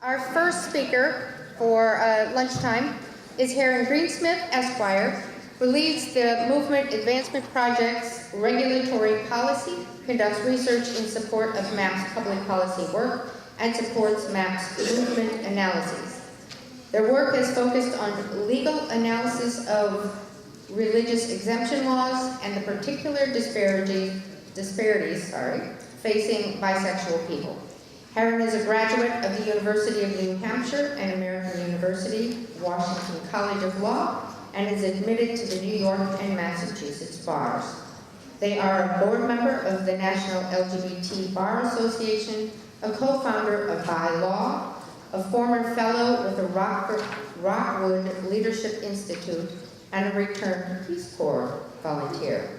Our first speaker for lunchtime is Heron Greensmith, Esquire, who leads the Movement Advancement Project's regulatory policy, conducts research in support of MAP's public policy work, and supports MAP's movement analyses. Their work is focused on legal analysis of religious exemption laws and the particular disparities facing bisexual people. Heron is a graduate of the University of New Hampshire and American University, Washington College of Law, and is admitted to the New York and Massachusetts bars. They are a board member of the National LGBT Bar Association, a co-founder of Bi Law, a former fellow with the Rockwood Leadership Institute, and a returned Peace Corps volunteer.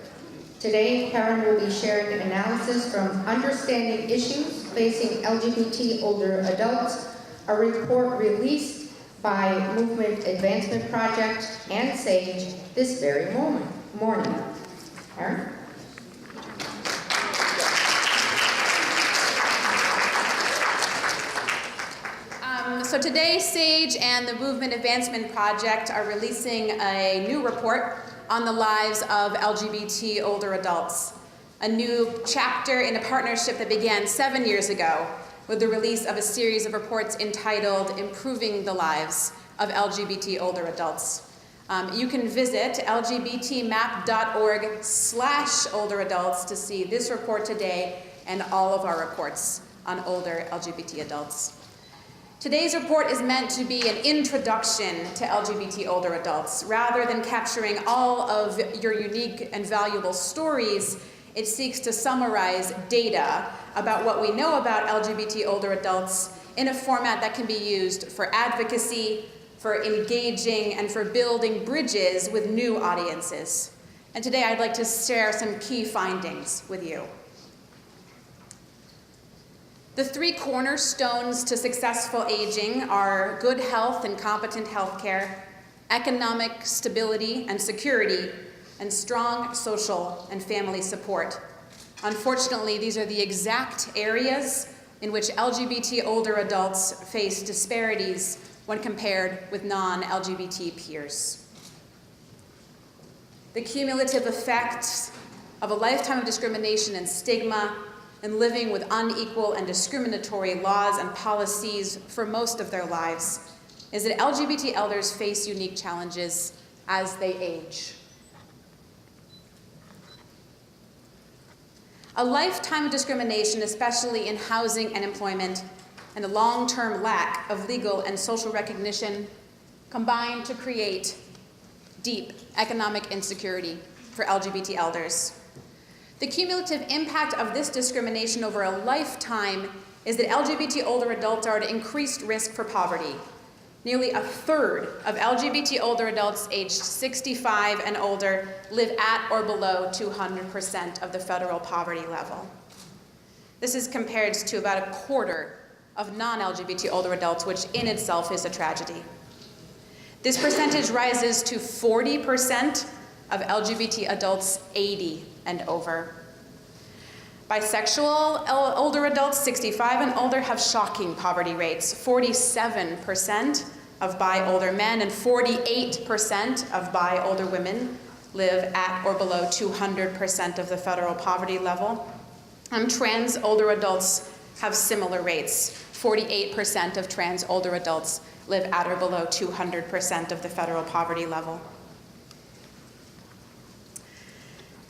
Today, Heron will be sharing analysis from Understanding Issues Facing LGBT Older Adults, a report released by Movement Advancement Project and SAGE this very morning. Heron? So today, SAGE and the Movement Advancement Project are releasing a new report on the lives of LGBT older adults. A new chapter in a partnership that began 7 years ago with the release of a series of reports entitled Improving the Lives of LGBT Older Adults. You can visit lgbtmap.org/olderadults to see this report today and all of our reports on older LGBT adults. Today's report is meant to be an introduction to LGBT older adults. Rather than capturing all of your unique and valuable stories, it seeks to summarize data about what we know about LGBT older adults in a format that can be used for advocacy, for engaging, and for building bridges with new audiences. And today I'd like to share some key findings with you. The three cornerstones to successful aging are good health and competent health care, economic stability and security, and strong social and family support. Unfortunately, these are the exact areas in which LGBT older adults face disparities when compared with non-LGBT peers. The cumulative effects of a lifetime of discrimination and stigma and living with unequal and discriminatory laws and policies for most of their lives is that LGBT elders face unique challenges as they age. A lifetime of discrimination, especially in housing and employment, and a long-term lack of legal and social recognition combine to create deep economic insecurity for LGBT elders. The cumulative impact of this discrimination over a lifetime is that LGBT older adults are at increased risk for poverty. Nearly a third of LGBT older adults aged 65 and older live at or below 200% of the federal poverty level. This is compared to about a quarter of non-LGBT older adults, which in itself is a tragedy. This percentage rises to 40% of LGBT adults 80 and over. Bisexual older adults 65 and older have shocking poverty rates. 47% of bi older men and 48% of bi older women live at or below 200% of the federal poverty level. Trans older adults have similar rates. 48% of trans older adults live at or below 200% of the federal poverty level.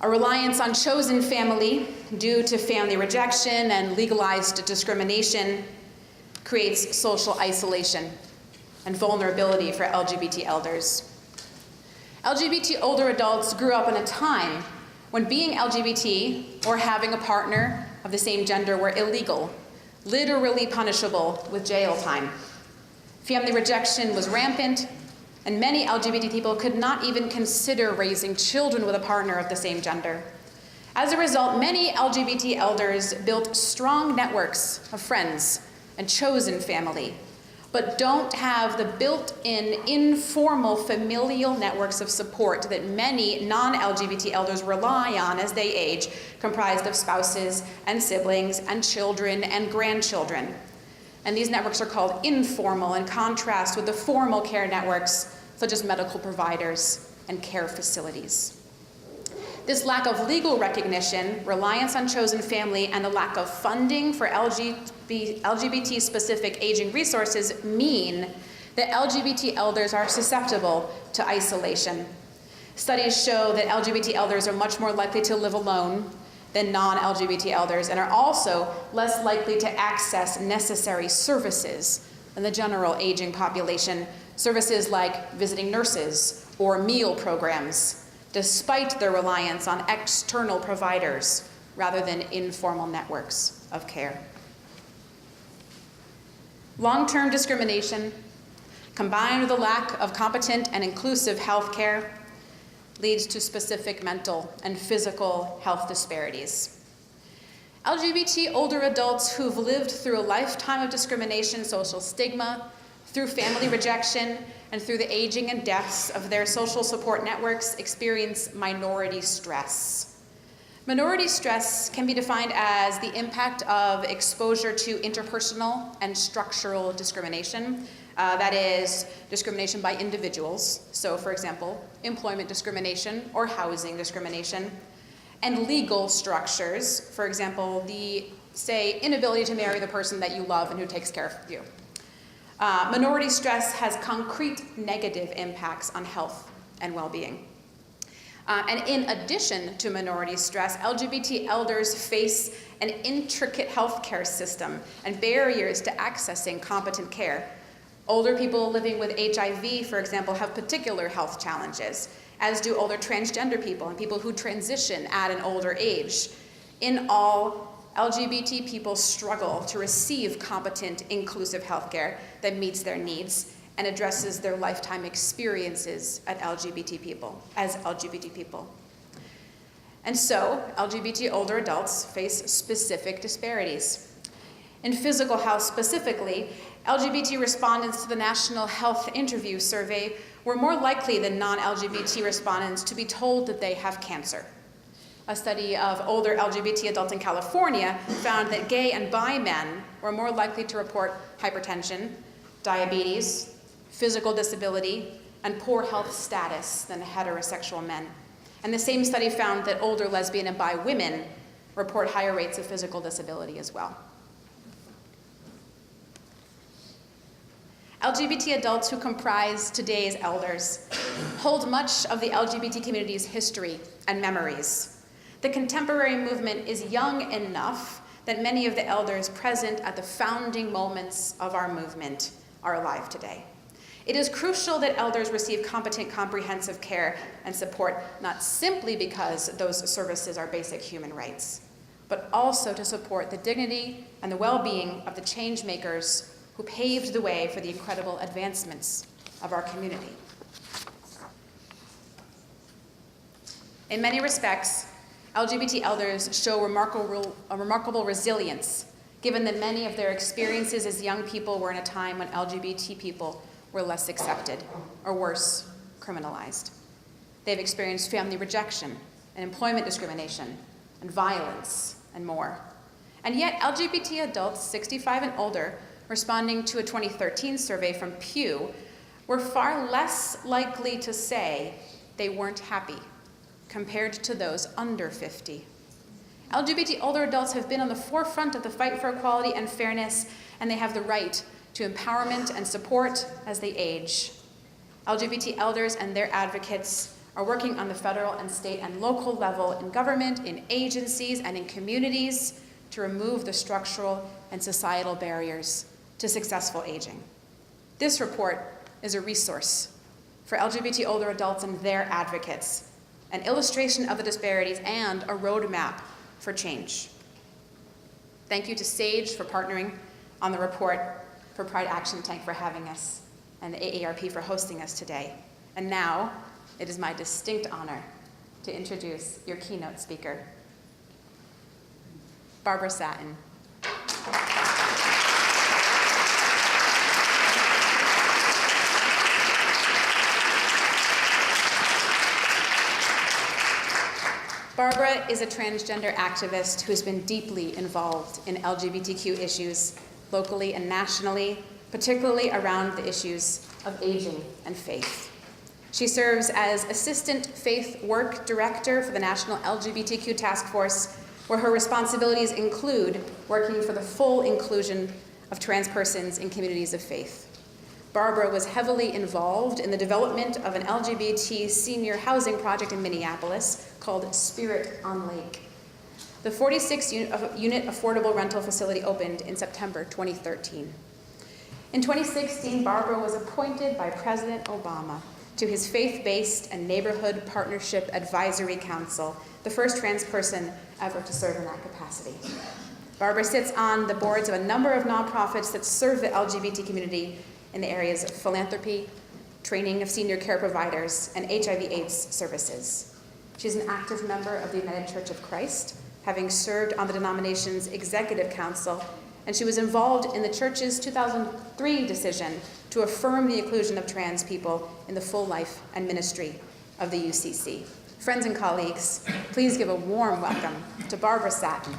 A reliance on chosen family due to family rejection and legalized discrimination creates social isolation and vulnerability for LGBT elders. LGBT older adults grew up in a time when being LGBT or having a partner of the same gender were illegal, literally punishable with jail time. Family rejection was rampant, and many LGBT people could not even consider raising children with a partner of the same gender. As a result, many LGBT elders built strong networks of friends and chosen family, but don't have the built-in informal familial networks of support that many non-LGBT elders rely on as they age, comprised of spouses and siblings and children and grandchildren. And these networks are called informal in contrast with the formal care networks, such as medical providers and care facilities. This lack of legal recognition, reliance on chosen family, and the lack of funding for LGBT-specific aging resources mean that LGBT elders are susceptible to isolation. Studies show that LGBT elders are much more likely to live alone than non-LGBT elders and are also less likely to access necessary services than the general aging population, services like visiting nurses or meal programs, despite their reliance on external providers rather than informal networks of care. Long-term discrimination, combined with a lack of competent and inclusive health care, leads to specific mental and physical health disparities. LGBT older adults who've lived through a lifetime of discrimination, social stigma, through family rejection, and through the aging and deaths of their social support networks experience minority stress. Minority stress can be defined as the impact of exposure to interpersonal and structural discrimination. That is, discrimination by individuals, so for example, employment discrimination or housing discrimination, and legal structures, for example, the, say, inability to marry the person that you love and who takes care of you. Minority stress has concrete negative impacts on health and well-being. And in addition to minority stress, LGBT elders face an intricate healthcare system and barriers to accessing competent care. Older people living with HIV, for example, have particular health challenges, as do older transgender people and people who transition at an older age. In all, LGBT people struggle to receive competent, inclusive healthcare that meets their needs and addresses their lifetime experiences as LGBT people. And so, LGBT older adults face specific disparities. In physical health specifically, LGBT respondents to the National Health Interview Survey were more likely than non-LGBT respondents to be told that they have cancer. A study of older LGBT adults in California found that gay and bi men were more likely to report hypertension, diabetes, physical disability, and poor health status than heterosexual men. And the same study found that older lesbian and bi women report higher rates of physical disability as well. LGBT adults who comprise today's elders hold much of the LGBT community's history and memories. The contemporary movement is young enough that many of the elders present at the founding moments of our movement are alive today. It is crucial that elders receive competent, comprehensive care and support, not simply because those services are basic human rights, but also to support the dignity and the well-being of the change makers who paved the way for the incredible advancements of our community. In many respects, LGBT elders show a remarkable resilience, given that many of their experiences as young people were in a time when LGBT people were less accepted, or worse, criminalized. They've experienced family rejection and employment discrimination and violence and more. And yet, LGBT adults 65 and older, responding to a 2013 survey from Pew, were far less likely to say they weren't happy compared to those under 50. LGBT older adults have been on the forefront of the fight for equality and fairness, and they have the right to empowerment and support as they age. LGBT elders and their advocates are working on the federal and state and local level in government, in agencies, and in communities to remove the structural and societal barriers to successful aging. This report is a resource for LGBT older adults and their advocates, an illustration of the disparities and a roadmap for change. Thank you to SAGE for partnering on the report, for Pride Action Tank for having us, and the AARP for hosting us today. And now, it is my distinct honor to introduce your keynote speaker, Barbara Satin. Barbara is a transgender activist who has been deeply involved in LGBTQ issues locally and nationally, particularly around the issues of aging and faith. She serves as Assistant Faith Work Director for the National LGBTQ Task Force, where her responsibilities include working for the full inclusion of trans persons in communities of faith. Barbara was heavily involved in the development of an LGBT senior housing project in Minneapolis called Spirit on Lake. The 46-unit affordable rental facility opened in September 2013. In 2016, Barbara was appointed by President Obama to his Faith-Based and Neighborhood Partnership Advisory Council, the first trans person ever to serve in that capacity. Barbara sits on the boards of a number of nonprofits that serve the LGBT community in the areas of philanthropy, training of senior care providers, and HIV/AIDS services. She's an active member of the United Church of Christ, having served on the denomination's executive council, and she was involved in the church's 2003 decision to affirm the inclusion of trans people in the full life and ministry of the UCC. Friends and colleagues, please give a warm welcome to Barbara Satin.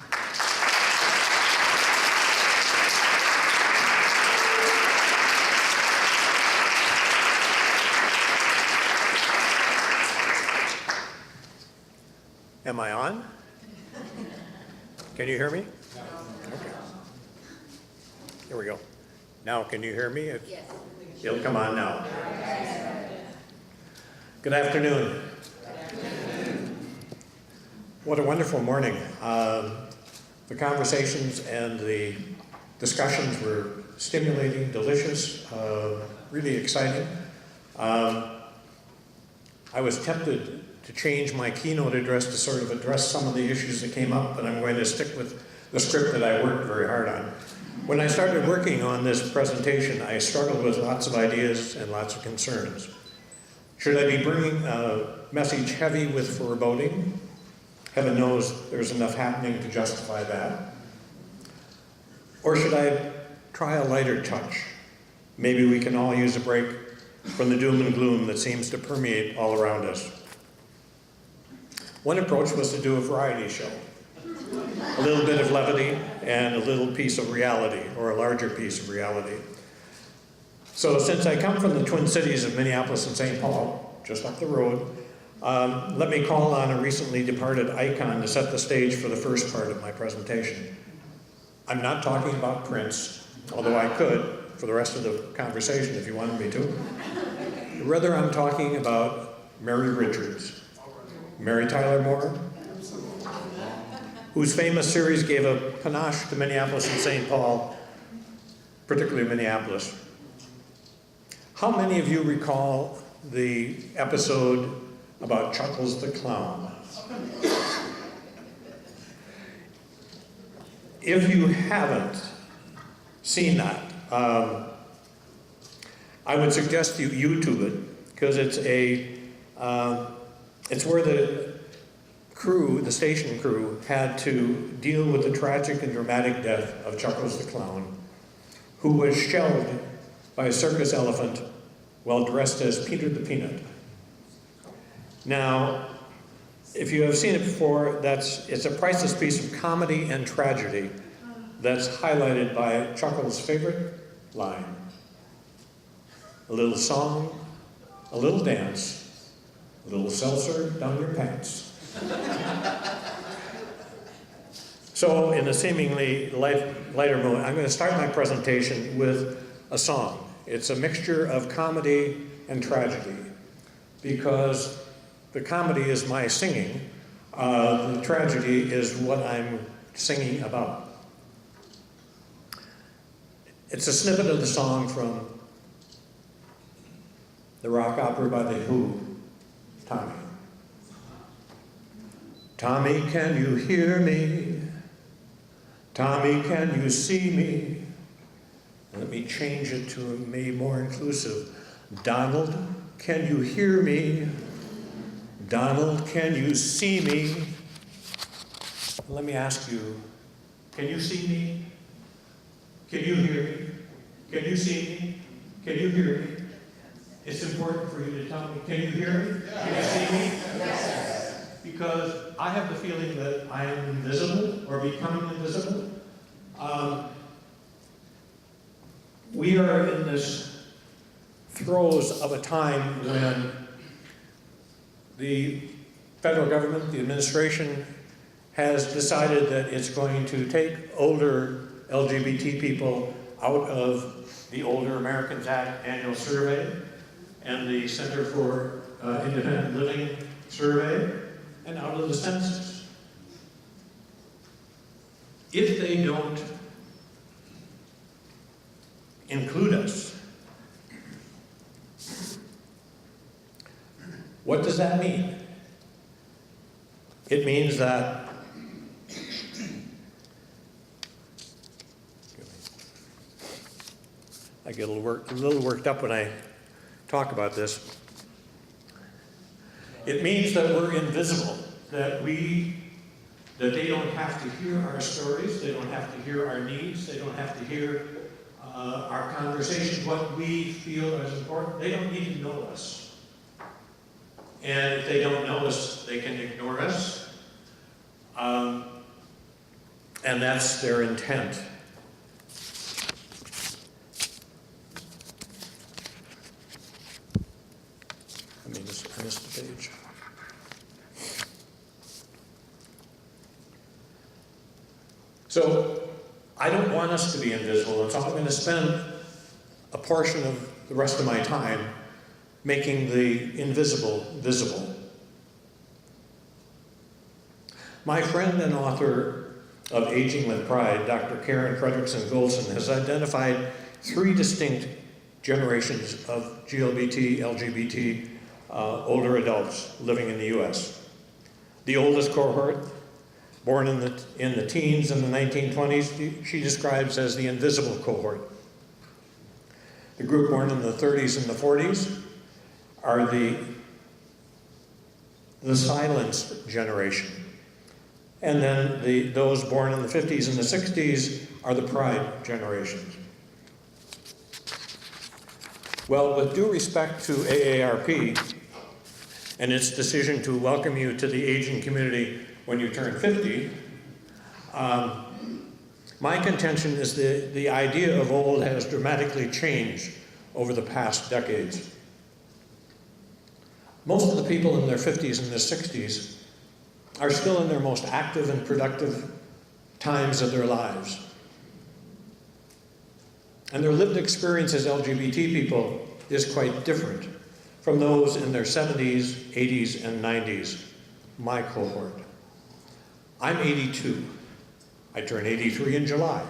Am I on? Can you hear me? Okay. Here we go. Now, can you hear me? Yes. It'll come on now. Good afternoon. What a wonderful morning. The conversations and the discussions were stimulating, delicious, really exciting. I was tempted to change my keynote address to sort of address some of the issues that came up, but I'm going to stick with the script that I worked very hard on. When I started working on this presentation, I struggled with lots of ideas and lots of concerns. Should I be bringing a message heavy with foreboding? Heaven knows there's enough happening to justify that. Or should I try a lighter touch? Maybe we can all use a break from the doom and gloom that seems to permeate all around us. One approach was to do a variety show. A little bit of levity and a little piece of reality, or a larger piece of reality. So since I come from the Twin Cities of Minneapolis and St. Paul, just up the road, let me call on a recently departed icon to set the stage for the first part of my presentation. I'm not talking about Prince, although I could for the rest of the conversation if you wanted me to. Rather, I'm talking about Mary Richards. Mary Tyler Moore, whose famous series gave a panache to Minneapolis and St. Paul, particularly Minneapolis. How many of you recall the episode about Chuckles the Clown? If you haven't seen that, I would suggest you YouTube it, because it's where the crew, the station crew, had to deal with the tragic and dramatic death of Chuckles the Clown, who was shelled by a circus elephant while dressed as Peter the Peanut. Now, if you have seen it before, it's a priceless piece of comedy and tragedy that's highlighted by Chuckles' favorite line: a little song, a little dance, a little seltzer down your pants. So in a seemingly lighter mood, I'm going to start my presentation with a song. It's a mixture of comedy and tragedy, because the comedy is my singing, the tragedy is what I'm singing about. It's a snippet of the song from the rock opera by The Who, Tommy. Tommy, can you hear me? Tommy, can you see me? Let me change it to maybe more inclusive. Donald, can you hear me? Donald, can you see me? Let me ask you, can you see me? Can you hear me? Can you see me? Can you hear me? It's important for you to tell me, can you hear me? Can you see me? Yes. Because I have the feeling that I am invisible or becoming invisible. We are in this throes of a time when the federal government, the administration, has decided that it's going to take older LGBT people out of the Older Americans Act annual survey and the Center for Independent Living survey and out of the census. If they don't include us, what does that mean? It means that I get a little worked up when I talk about this. It means that we're invisible, that they don't have to hear our stories, they don't have to hear our needs, they don't have to hear our conversations, what we feel is important. They don't need to know us. And if they don't know us, they can ignore us. And that's their intent. I missed the page. So, I don't want us to be invisible, and so I'm going to spend a portion of the rest of my time making the invisible visible. My friend and author of Aging with Pride, Dr. Karen Fredrickson-Golson, has identified 3 distinct generations of LGBT, older adults living in the U.S. The oldest cohort, born in the teens in the 1920s, she describes as the invisible cohort. The group born in the 30s and the 40s are the silenced generation. And then those born in the 50s and the 60s are the pride generations. Well, with due respect to AARP and its decision to welcome you to the aging community when you turn 50, my contention is the idea of old has dramatically changed over the past decades. Most of the people in their 50s and their 60s are still in their most active and productive times of their lives. And their lived experience as LGBT people is quite different from those in their 70s, 80s, and 90s, my cohort. I'm 82. I turn 83 in July.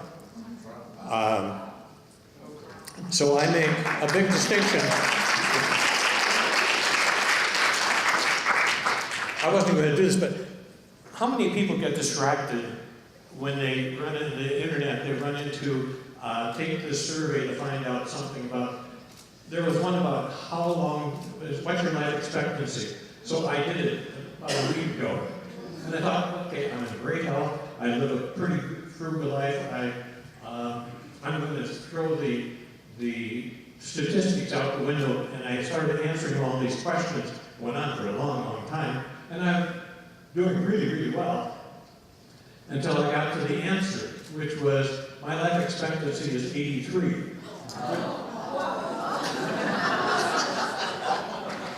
So I make a big distinction. I wasn't going to do this, but how many people get distracted when they run into the internet, they run into, take this survey to find out something about, there was one about how long, what's your life expectancy? So I did it about a week ago. And I thought, okay, I'm in great health, I live a pretty frugal life, I'm going to throw the statistics out the window, and I started answering all these questions. Went on for a long, long time, and I'm doing really, really well. Until I got to the answer, which was, my life expectancy is 83.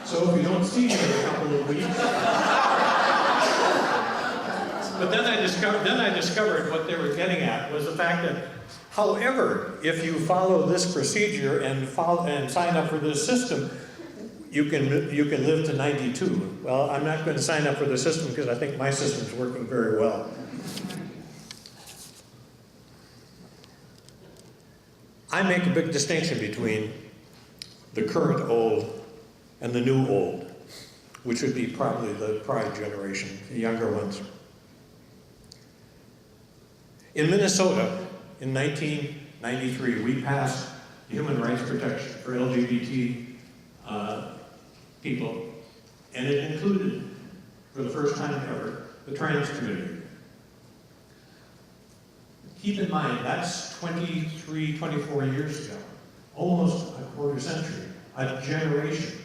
So if you don't see me in a couple of weeks. But then I discovered what they were getting at was the fact that, however, if you follow this procedure and sign up for this system, you can live to 92. Well, I'm not going to sign up for the system because I think my system's working very well. I make a big distinction between the current old and the new old, which would be probably the pride generation, the younger ones. In Minnesota, in 1993, we passed human rights protection for LGBT people, and it included, for the first time ever, the trans community. Keep in mind, that's 23, 24 years ago, almost a quarter century, a generation.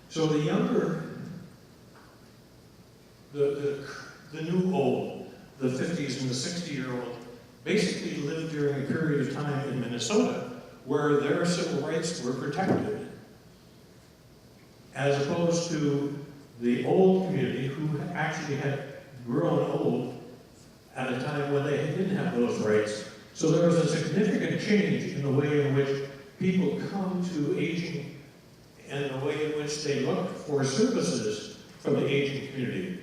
So the younger, the new old, the 50s and the 60-year-old, basically lived during a period of time in Minnesota where their civil rights were protected, as opposed to the old community who actually had grown old at a time when they didn't have those rights. So there was a significant change in the way in which people come to aging and the way in which they look for services from the aging community.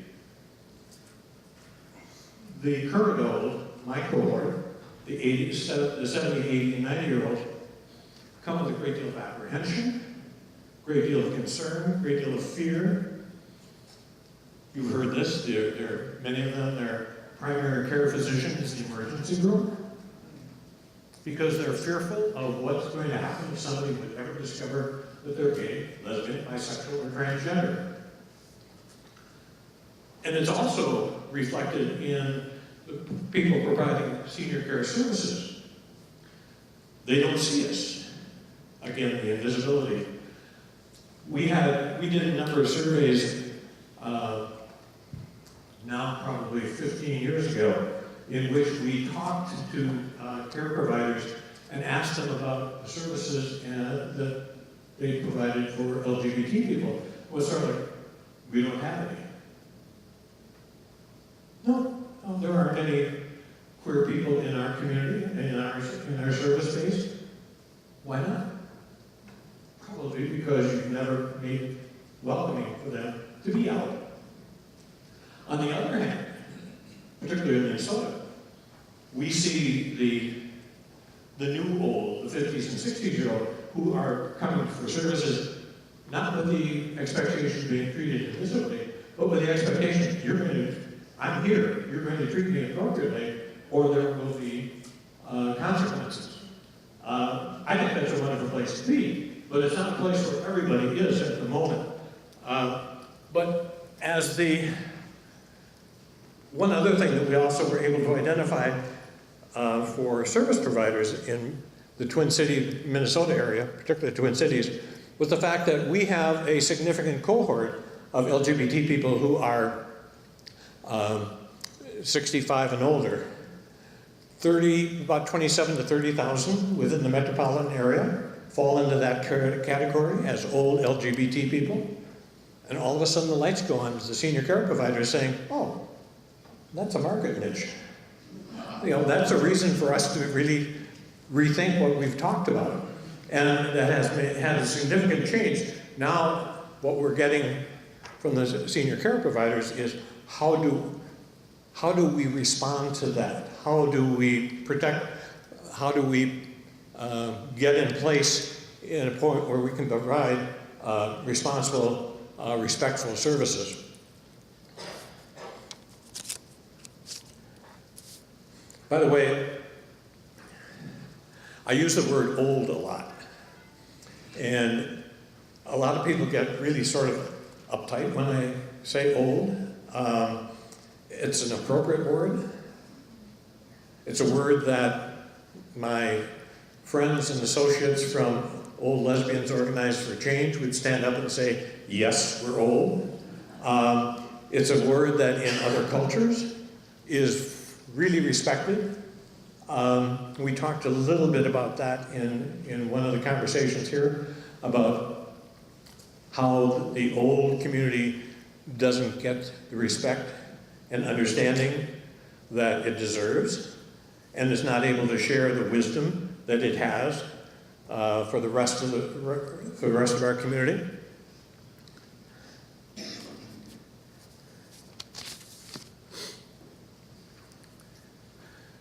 The current old, my cohort, the 70, 80, and 90-year-olds, come with a great deal of apprehension, great deal of concern, great deal of fear. You've heard this, many of them, their primary care physician is the emergency room, because they're fearful of what's going to happen if somebody would ever discover that they're gay, lesbian, bisexual, or transgender. And it's also reflected in the people providing senior care services. They don't see us. Again, the invisibility. We did a number of surveys now probably 15 years ago, in which we talked to care providers and asked them about the services that they provided for LGBT people. It was sort of like, we don't have any. No, there aren't any queer people in our community, in our service base. Why not? Probably because you've never made it welcoming for them to be out. On the other hand, particularly in Minnesota, we see the new old, the 50s and 60s-year-old, who are coming for services, not with the expectation of being treated invisibly, but with the expectation, I'm here, you're going to treat me appropriately, or there will be consequences. I think that's a wonderful place to be, but it's not a place where everybody is at the moment. But as one other thing that we also were able to identify for service providers in the Twin City, Minnesota area, particularly the Twin Cities, was the fact that we have a significant cohort of LGBT people who are 65 and older. About 27 to 30,000 within the metropolitan area fall into that category as old LGBT people. And all of a sudden the lights go on as the senior care provider is saying, oh, that's a market niche. You know, that's a reason for us to really rethink what we've talked about. And that has had a significant change. Now, what we're getting from the senior care providers is how do we respond to that? How do we protect, how do we get in place in a point where we can provide responsible, respectful services? By the way, I use the word old a lot. And a lot of people get really sort of uptight when I say old. It's an appropriate word. It's a word that my friends and associates from Old Lesbians Organized for Change would stand up and say, yes, we're old. It's a word that in other cultures is really respected. We talked a little bit about that in one of the conversations here about how the old community doesn't get the respect and understanding that it deserves and is not able to share the wisdom that it has for the rest of our community.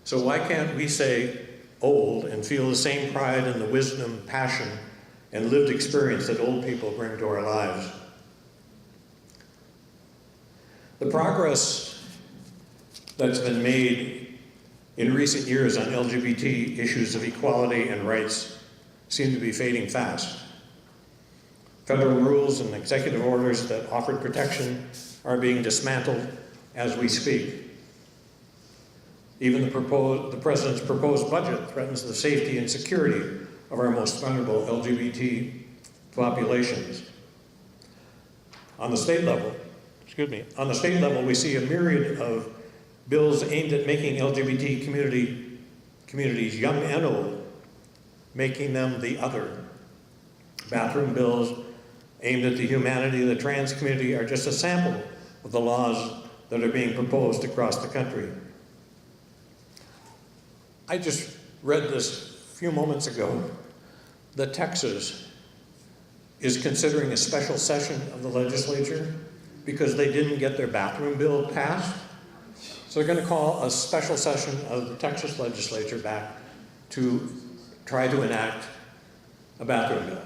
So why can't we say old and feel the same pride in the wisdom, passion, and lived experience that old people bring to our lives? The progress that's been made in recent years on LGBT issues of equality and rights seem to be fading fast. Federal rules and executive orders that offered protection are being dismantled as we speak. Even the president's proposed budget threatens the safety and security of our most vulnerable LGBT populations. On the state level, we see a myriad of bills aimed at making LGBT communities, young and old, making them the other. Bathroom bills aimed at the humanity of the trans community are just a sample of the laws that are being proposed across the country. I just read this a few moments ago that Texas is considering a special session of the legislature because they didn't get their bathroom bill passed. So they're going to call a special session of the Texas legislature back to try to enact a bathroom bill.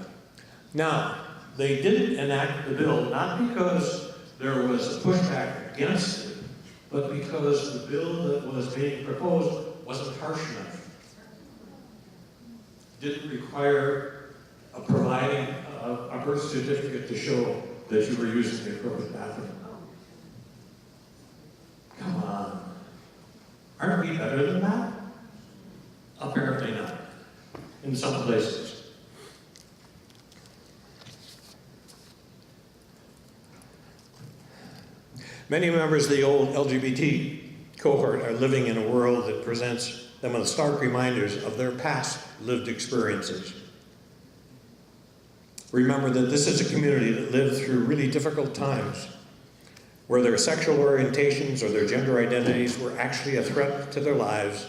Now, they didn't enact the bill not because there was a pushback against it, but because the bill that was being proposed wasn't harsh enough. Didn't require providing a birth certificate to show that you were using the appropriate bathroom. Come on. Aren't we better than that? Apparently not. In some places. Many members of the old LGBT cohort are living in a world that presents them with stark reminders of their past lived experiences. Remember that this is a community that lived through really difficult times, where their sexual orientations or their gender identities were actually a threat to their lives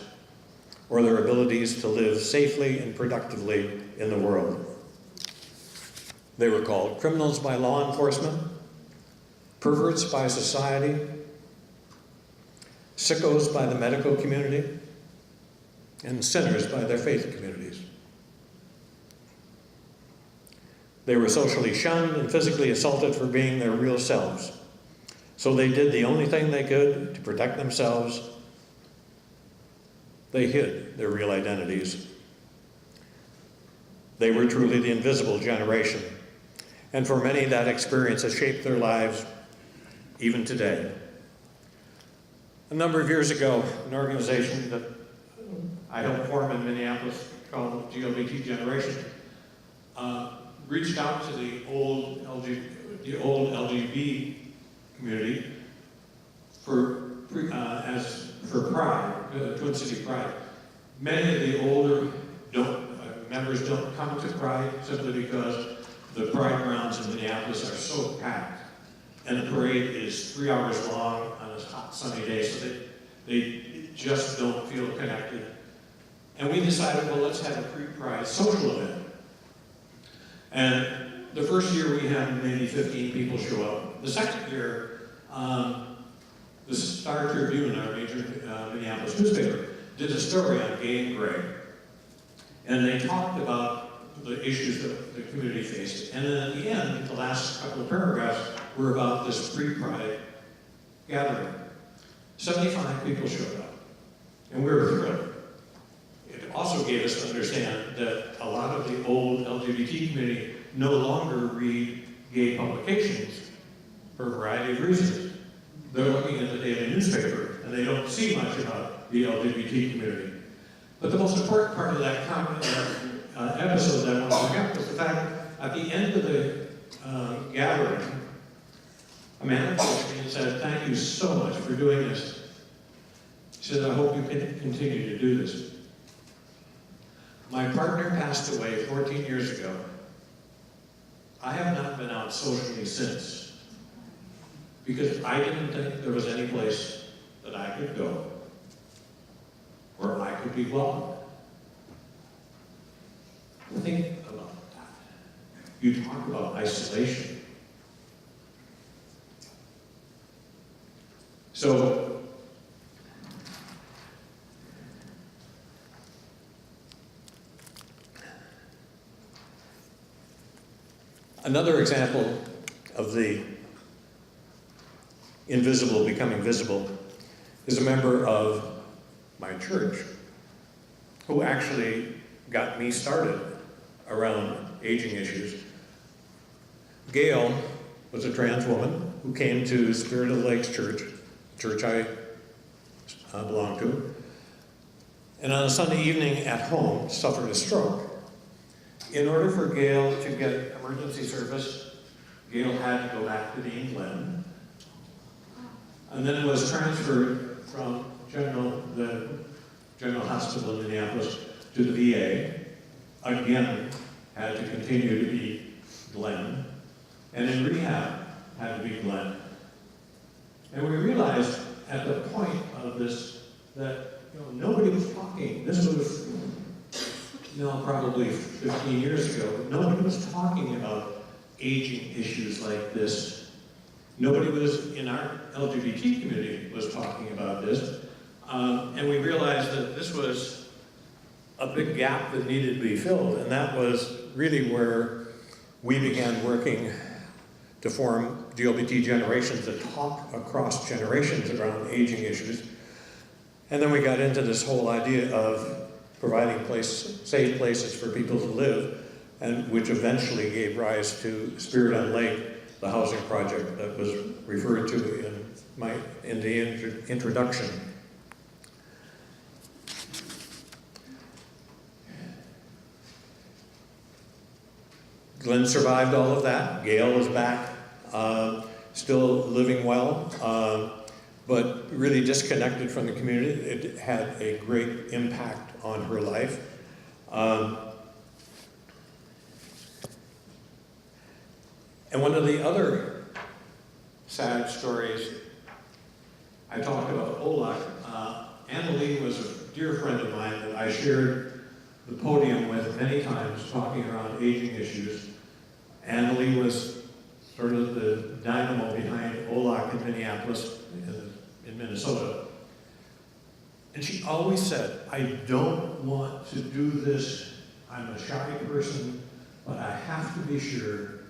or their abilities to live safely and productively in the world. They were called criminals by law enforcement, perverts by society, sickos by the medical community, and sinners by their faith communities. They were socially shunned and physically assaulted for being their real selves. So they did the only thing they could to protect themselves. They hid their real identities. They were truly the invisible generation. And for many, that experience has shaped their lives even today. A number of years ago, an organization that I helped form in Minneapolis called LGBT Generation reached out to the old LGBT community for Pride, Twin City Pride. Many of the older members don't come to Pride simply because the Pride grounds in Minneapolis are so packed, and the parade is 3 hours long on a hot sunny day, so they just don't feel connected. And we decided, well, let's have a pre-Pride social event. And the first year we had maybe 15 people show up. The second year, the Star Tribune, our major Minneapolis newspaper, did a story on gay and gray. And they talked about the issues that the community faced. And then at the end, the last couple of paragraphs were about this pre-Pride gathering. 75 people showed up, and we were thrilled. It also gave us to understand that a lot of the old LGBT community no longer read gay publications for a variety of reasons. They're looking at the daily newspaper, and they don't see much about the LGBT community. But the most important part of that episode that I want to bring up was the fact that at the end of the gathering, a man approached me and said, "Thank you so much for doing this." He said, "I hope you can continue to do this." My partner passed away 14 years ago. I have not been out socially since, because I didn't think there was any place that I could go where I could be welcome. Think about that. You talk about isolation. So, another example of the invisible becoming visible is a member of my church who actually got me started around aging issues. Gail was a trans woman who came to Spirit of the Lakes Church, church I belong to, and on a Sunday evening at home suffered a stroke. In order for Gail to get emergency service, Gail had to go back to the England, and then was transferred from the General Hospital in Minneapolis to the VA, again, had to continue to be Glenn, and in rehab, had to be Glenn. And we realized at the point of this that nobody was talking. This was probably 15 years ago. But nobody was talking about aging issues like this. Nobody was in our LGBT community was talking about this. And we realized that this was a big gap that needed to be filled. And that was really where we began working to form LGBT generations that talk across generations around aging issues. And then we got into this whole idea of providing safe places for people to live, and which eventually gave rise to Spirit on Lake, the housing project that was referred to in the introduction. Glenn survived all of that. Gail is back, still living well, but really disconnected from the community. It had a great impact on her life. And one of the other sad stories I talked about OUTAG. Annalee was a dear friend of mine that I shared the podium with many times talking around aging issues. Annalee was sort of the dynamo behind OUTAG in Minneapolis, in Minnesota. And she always said, I don't want to do this. I'm a shy person, but I have to be sure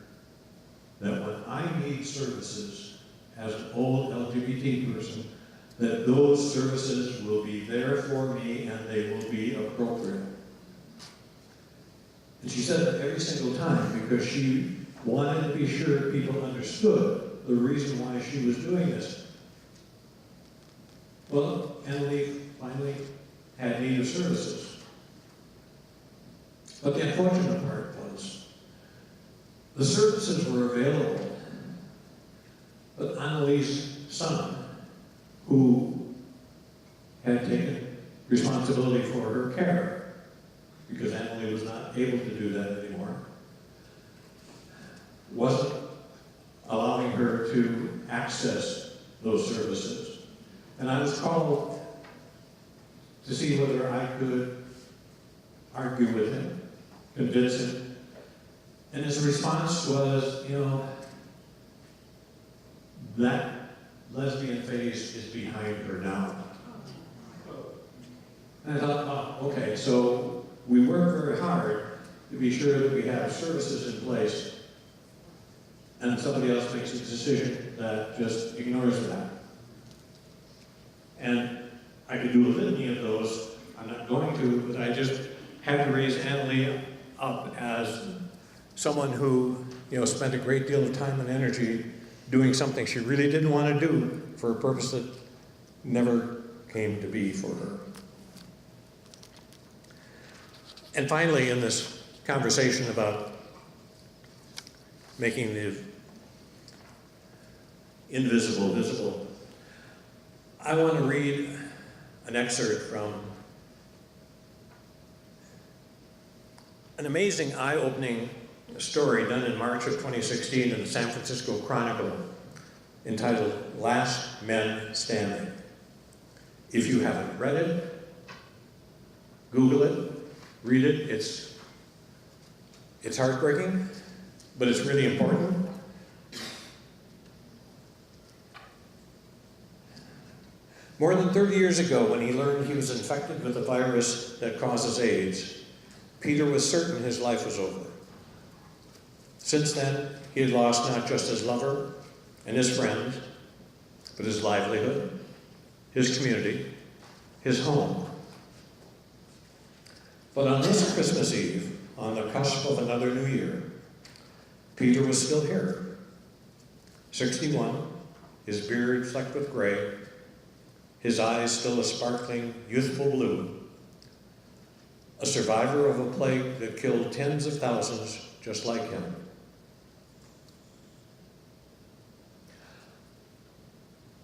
that when I need services as an old LGBT person, that those services will be there for me and they will be appropriate. And she said that every single time because she wanted to be sure people understood the reason why she was doing this. Well, Annalee finally had need of services. But the unfortunate part was the services were available, but Annalee's son, who had taken responsibility for her care, because Annalee was not able to do that anymore, wasn't allowing her to access those services. And I was called to see whether I could argue with him, convince him. And his response was, that lesbian phase is behind her now. And I thought, oh, okay, so we work very hard to be sure that we have services in place, and somebody else makes a decision that just ignores that. And I could do a litany of those. I'm not going to, but I just had to raise Annalee up as someone who, spent a great deal of time and energy doing something she really didn't want to do for a purpose that never came to be for her. And finally, in this conversation about making the invisible visible, I want to read an excerpt from an amazing, eye-opening story done in March of 2016 in the San Francisco Chronicle entitled Last Men Standing. If you haven't read it, Google it, read it. It's heartbreaking, but it's really important. More than 30 years ago, when he learned he was infected with a virus that causes AIDS, Peter was certain his life was over. Since then, he had lost not just his lover and his friends, but his livelihood, his community, his home. But on this Christmas Eve, on the cusp of another new year, Peter was still here. 61, his beard flecked with gray, his eyes still a sparkling, youthful blue, a survivor of a plague that killed tens of thousands just like him.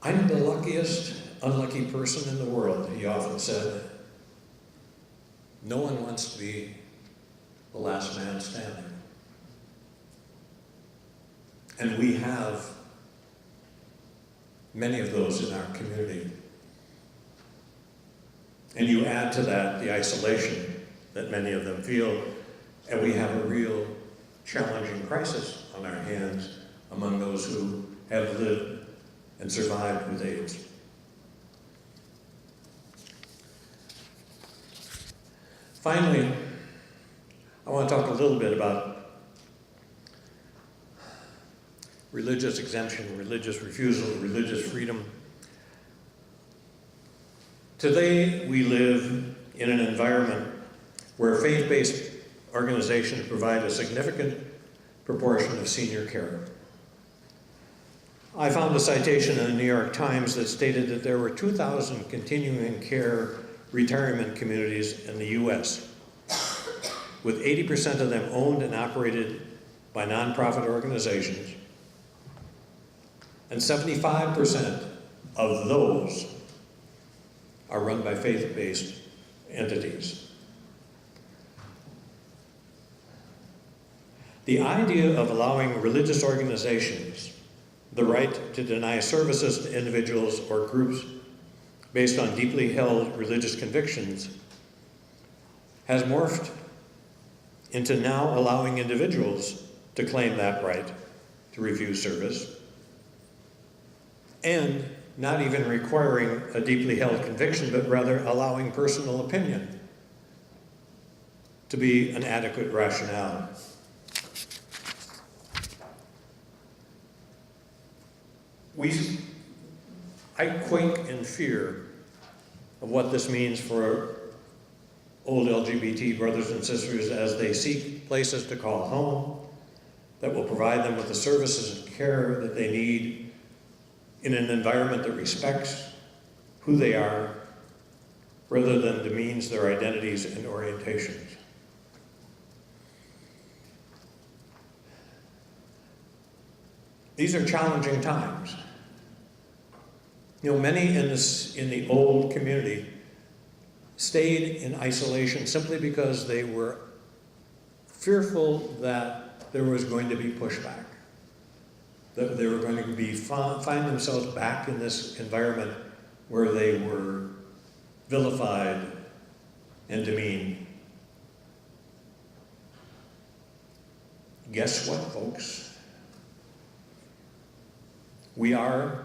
I'm the luckiest, unlucky person in the world, he often said. No one wants to be the last man standing. And we have many of those in our community. And you add to that the isolation that many of them feel, and we have a real challenging crisis on our hands among those who have lived and survived with AIDS. Finally, I want to talk a little bit about religious exemption, religious refusal, religious freedom. Today, we live in an environment where faith-based organizations provide a significant proportion of senior care. I found a citation in the New York Times that stated that there were 2,000 continuing care retirement communities in the US, with 80% of them owned and operated by nonprofit organizations, and 75% of those are run by faith-based entities. The idea of allowing religious organizations the right to deny services to individuals or groups based on deeply held religious convictions has morphed into now allowing individuals to claim that right to refuse service, and not even requiring a deeply held conviction, but rather allowing personal opinion to be an adequate rationale. I quake in fear of what this means for old LGBT brothers and sisters as they seek places to call home that will provide them with the services and care that they need in an environment that respects who they are rather than demeans their identities and orientations. These are challenging times. You know, many in the old community stayed in isolation simply because they were fearful that there was going to be pushback, that they were going to find themselves back in this environment where they were vilified and demeaned. Guess what, folks? We are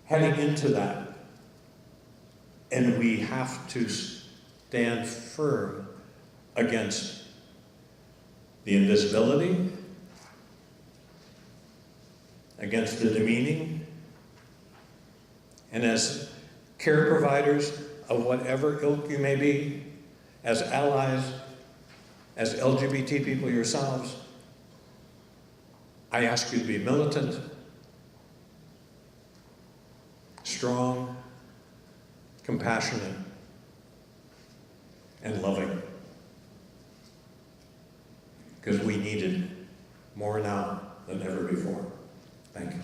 heading into that, and we have to stand firm against the invisibility, against the demeaning, and as care providers of whatever ilk you may be, as allies, as LGBT people yourselves, I ask you to be militant, strong, compassionate, and loving. Because we need it more now than ever before. Thank you.